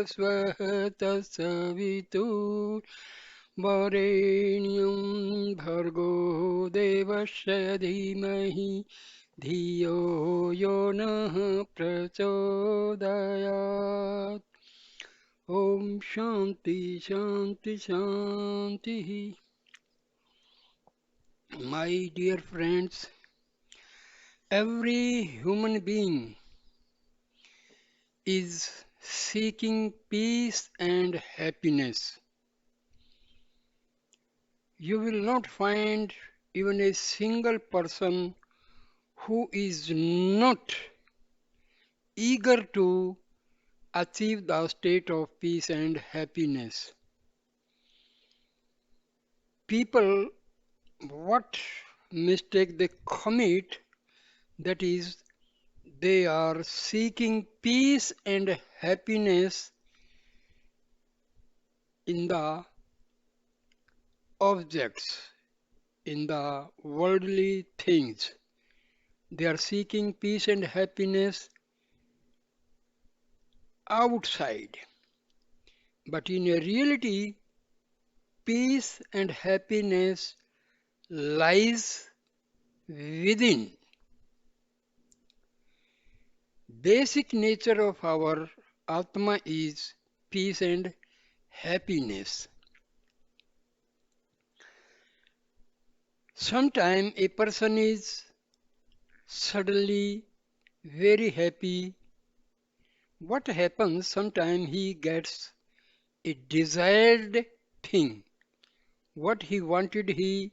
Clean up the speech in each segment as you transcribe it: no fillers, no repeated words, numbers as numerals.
स्वः तत्सवितुर्वरेण्यं भर्गो देवस्य धीमहि धियो यो नः प्रचोदयात्. Om Shanti Shanti Shanti. My dear friends, every human being is seeking peace and happiness. You will not find even a single person who is not eager to achieve the state of peace and happiness. People, what mistake they commit, that is, they are seeking peace and happiness in the objects, in the worldly things. They are seeking peace and happiness outside. But in a reality, peace and happiness lies within. Basic nature of our Atma is peace and happiness. Sometimes a person is suddenly very happy. What happens? Sometimes he gets a desired thing. What he wanted, he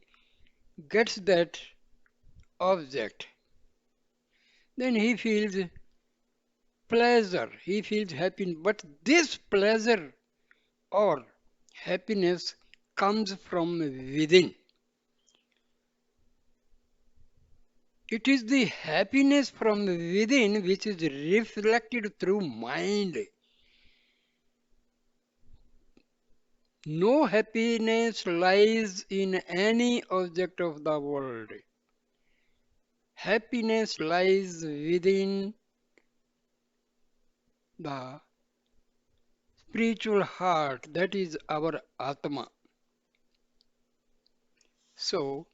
gets that object. Then he feels pleasure, he feels happy. But this pleasure or happiness comes from within. It is the happiness from within which is reflected through mind. No happiness lies in any object of the world. Happiness lies within the spiritual heart, that is our Atma. So,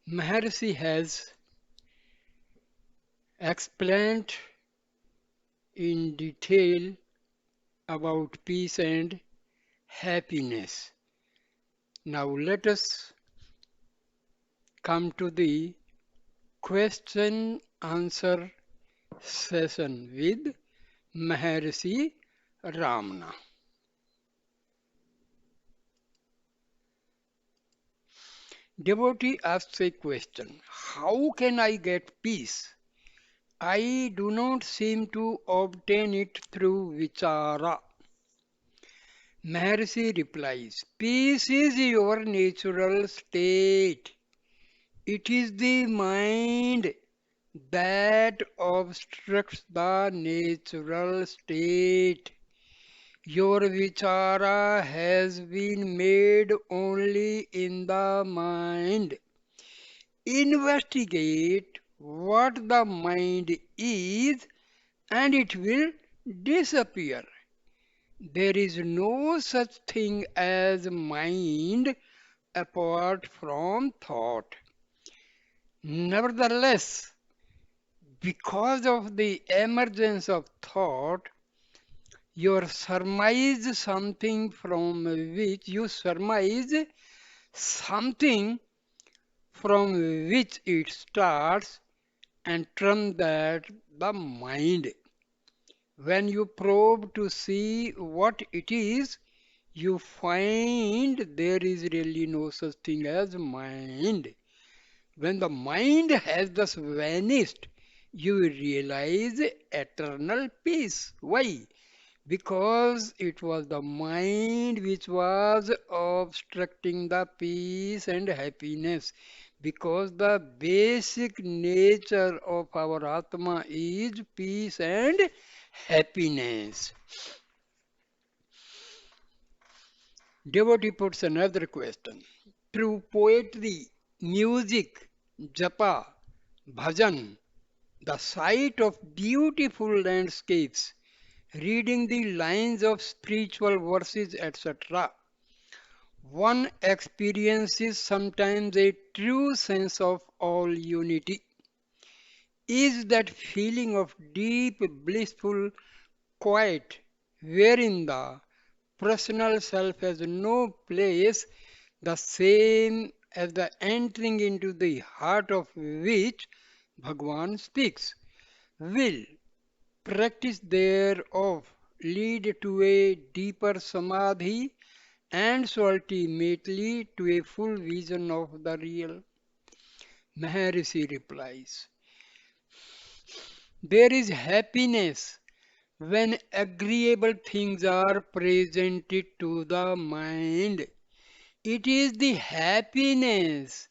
Maharshi has explained in detail about peace and happiness. Now let us come to the question answer session with Maharshi Ramana. Devotee asks a question: how can I get peace? I do not seem to obtain it through vichara. Maharshi replies: peace is your natural state. It is the mind that obstructs the natural state. Your vichara has been made only in the mind. Investigate what the mind is and it will disappear. There is no such thing as mind apart from thought. Nevertheless, because of the emergence of thought, you surmise something from which it starts and term that the mind. When you probe to see what it is, you find there is really no such thing as mind. When the mind has thus vanished, you realize eternal peace. Why? Because it was the mind which was obstructing the peace and happiness. Because the basic nature of our Atma is peace and happiness. Devotee puts another question. Through poetry, music, japa, bhajan, the sight of beautiful landscapes, reading the lines of spiritual verses, etc., one experiences sometimes a true sense of all unity. Is that feeling of deep, blissful quiet wherein the personal self has no place, the same as the entering into the heart of which Bhagwan speaks, will practice thereof lead to a deeper samadhi and so ultimately to a full vision of the real. Maharishi replies, there is happiness when agreeable things are presented to the mind. It is the happiness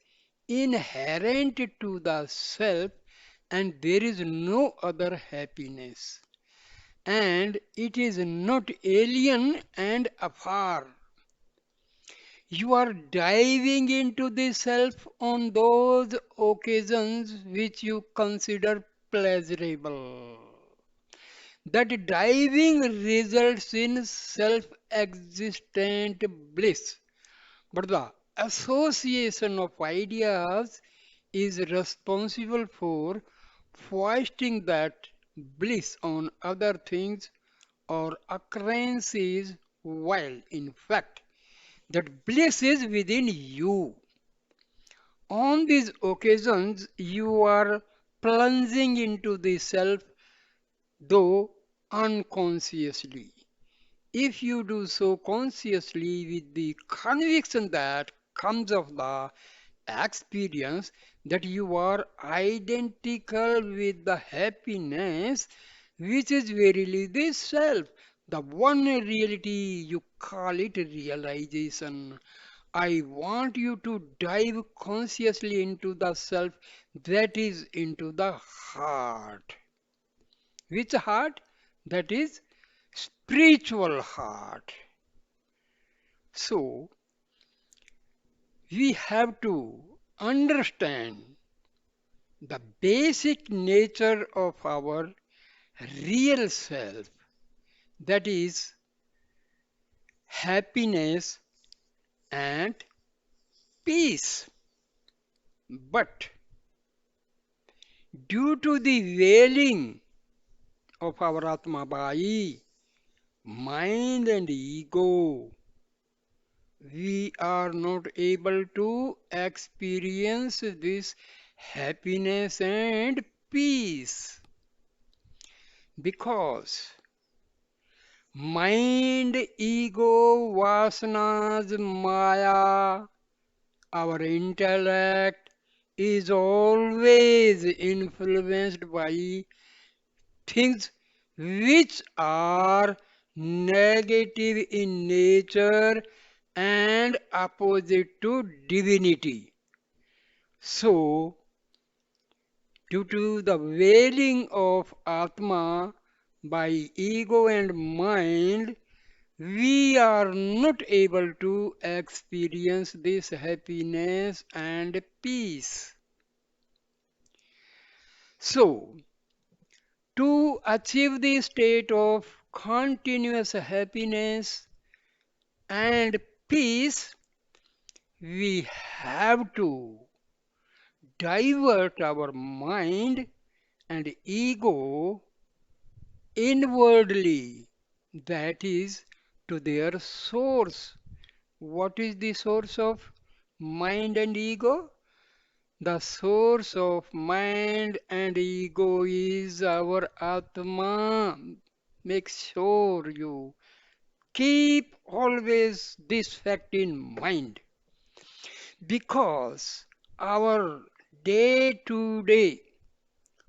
inherent to the self, and there is no other happiness. And it is not alien and afar. You are diving into the self on those occasions which you consider pleasurable. That diving results in self existent bliss. But the association of ideas is responsible for foisting that bliss on other things or occurrences, while in fact that bliss is within you. On these occasions, you are plunging into the self, though unconsciously. If you do so consciously with the conviction that comes of the experience that you are identical with the happiness which is verily the self, the one reality, you call it realization. I want you to dive consciously into the self, that is into the heart. Which heart? That is spiritual heart. So we have to understand the basic nature of our real self, that is happiness and peace. But due to the veiling of our Atma Bai, mind and ego, we are not able to experience this happiness and peace because mind, ego, vasanas, maya, our intellect is always influenced by things which are negative in nature and opposite to divinity. So, due to the veiling of Atma by ego and mind, we are not able to experience this happiness and peace. So, to achieve the state of continuous happiness and peace, we have to divert our mind and ego inwardly, that is, to their source. What is the source of mind and ego? The source of mind and ego is our Atma. Make sure you keep always this fact in mind because our day to day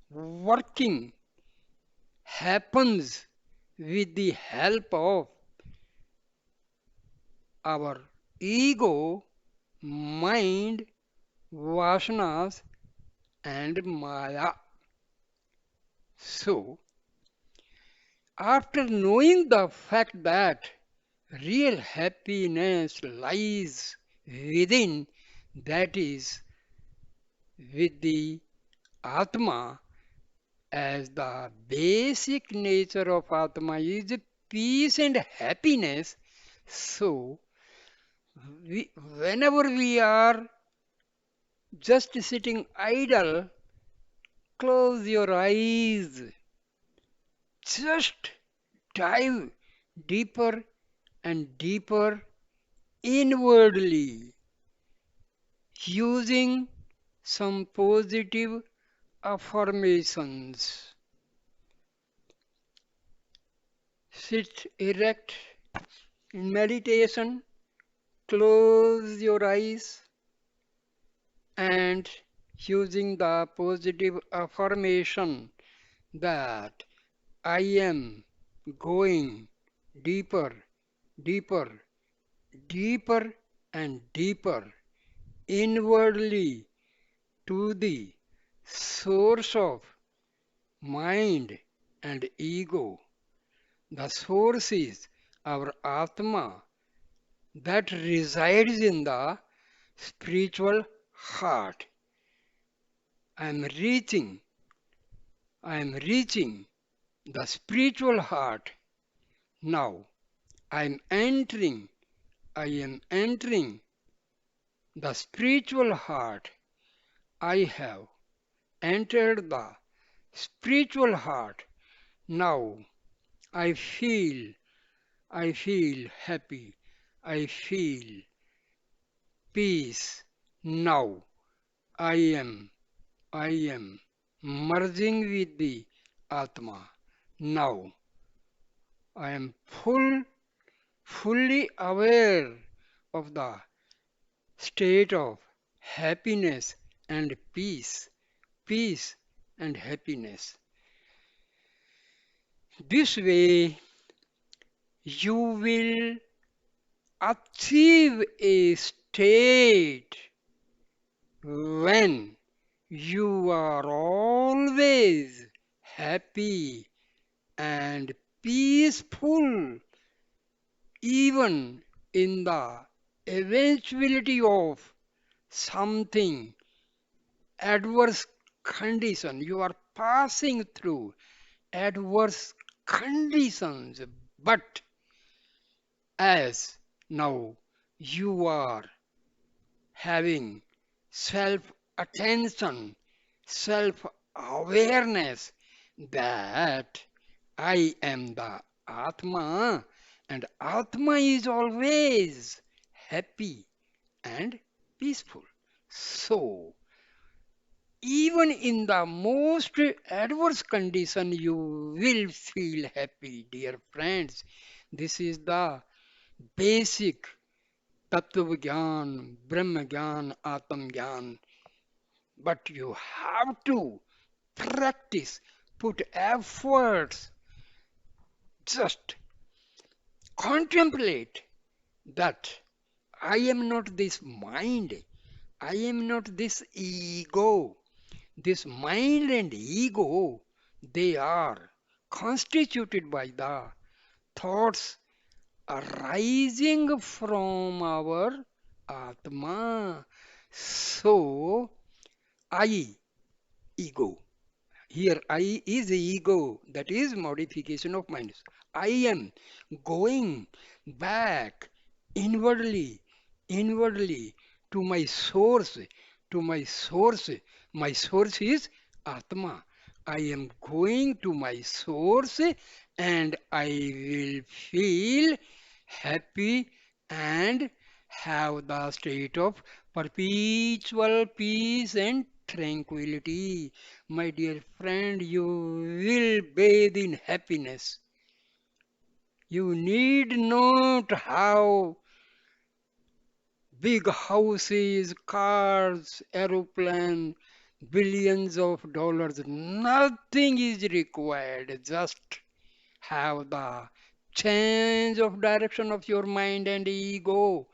working happens with the help of our ego, mind, vasanas, and maya. So, after knowing the fact that real happiness lies within, that is, with the Atma, As the basic nature of Atma is peace and happiness, so whenever we are just sitting idle, close your eyes, just dive deeper and deeper inwardly using some positive affirmations. Sit erect in meditation, close your eyes, and using the positive affirmation that I am going deeper, deeper, deeper, and deeper inwardly to the source of mind and ego. The source is our Atma that resides in the spiritual heart. I am reaching, I am reaching the spiritual heart now. I am entering, I am entering the spiritual heart. I have entered the spiritual heart. Now I feel, I feel happy. I feel peace. Now I am, I am merging with the Atma. Now I am fully aware of the state of happiness and peace, peace and happiness. This way you will achieve a state when you are always happy and peaceful, even in the eventuality of something adverse condition. You are passing through adverse conditions, but as now you are having self attention, self awareness that I am the Atma and Atma is always happy and peaceful. So, even in the most adverse condition, you will feel happy, dear friends. This is the basic Tattva Gyan, Brahma Gyan, Atam Gyan. But you have to practice, put efforts, just contemplate that I am not this mind, I am not this ego. This mind and ego, they are constituted by the thoughts arising from our Atma. So, I, ego. Here, I is ego, that is modification of mind. I am going back inwardly, inwardly to my source, to my source. My source is Atma. I am going to my source and I will feel happy and have the state of perpetual peace and tranquility. My dear friend, you will bathe in happiness. You need not have big houses, cars, aeroplane, billions of dollars. Nothing is required. Just have the change of direction of your mind and ego.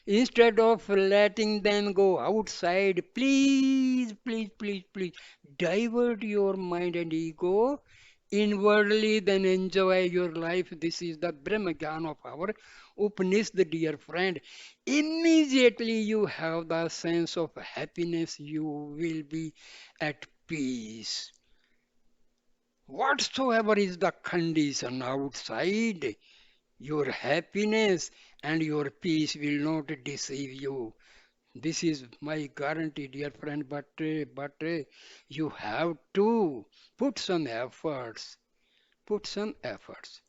Instead of letting them go outside, please, please, please, please divert your mind and ego inwardly, then enjoy your life. This is the Brahma Gyan of our Upanishad, dear friend. Immediately you have the sense of happiness, you will be at peace. Whatsoever is the condition outside, your happiness and your peace will not deceive you. This is my guarantee, dear friend. But you have to put some efforts. Put some efforts.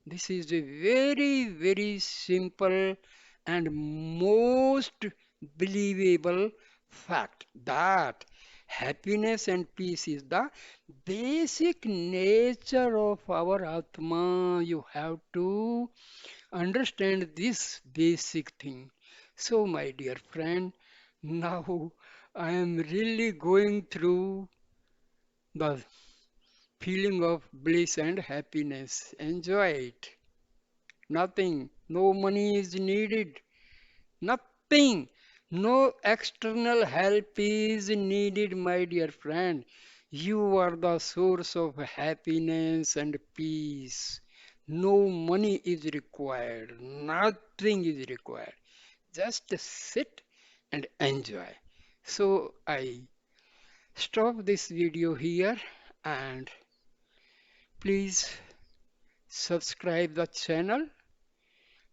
This is a very, very simple and most believable fact that happiness and peace is the basic nature of our Atma. You have to understand this basic thing. So, my dear friend, now I am really going through the feeling of bliss and happiness. Enjoy it. Nothing, no money is needed. Nothing, no external help is needed, my dear friend. You are the source of happiness and peace. No money is required, nothing is required. Just sit and enjoy. So I stop this video here and please subscribe the channel,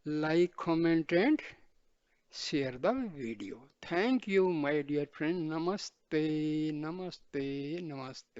like, comment and share the video. Thank you, my dear friend. Namaste, namaste, namaste.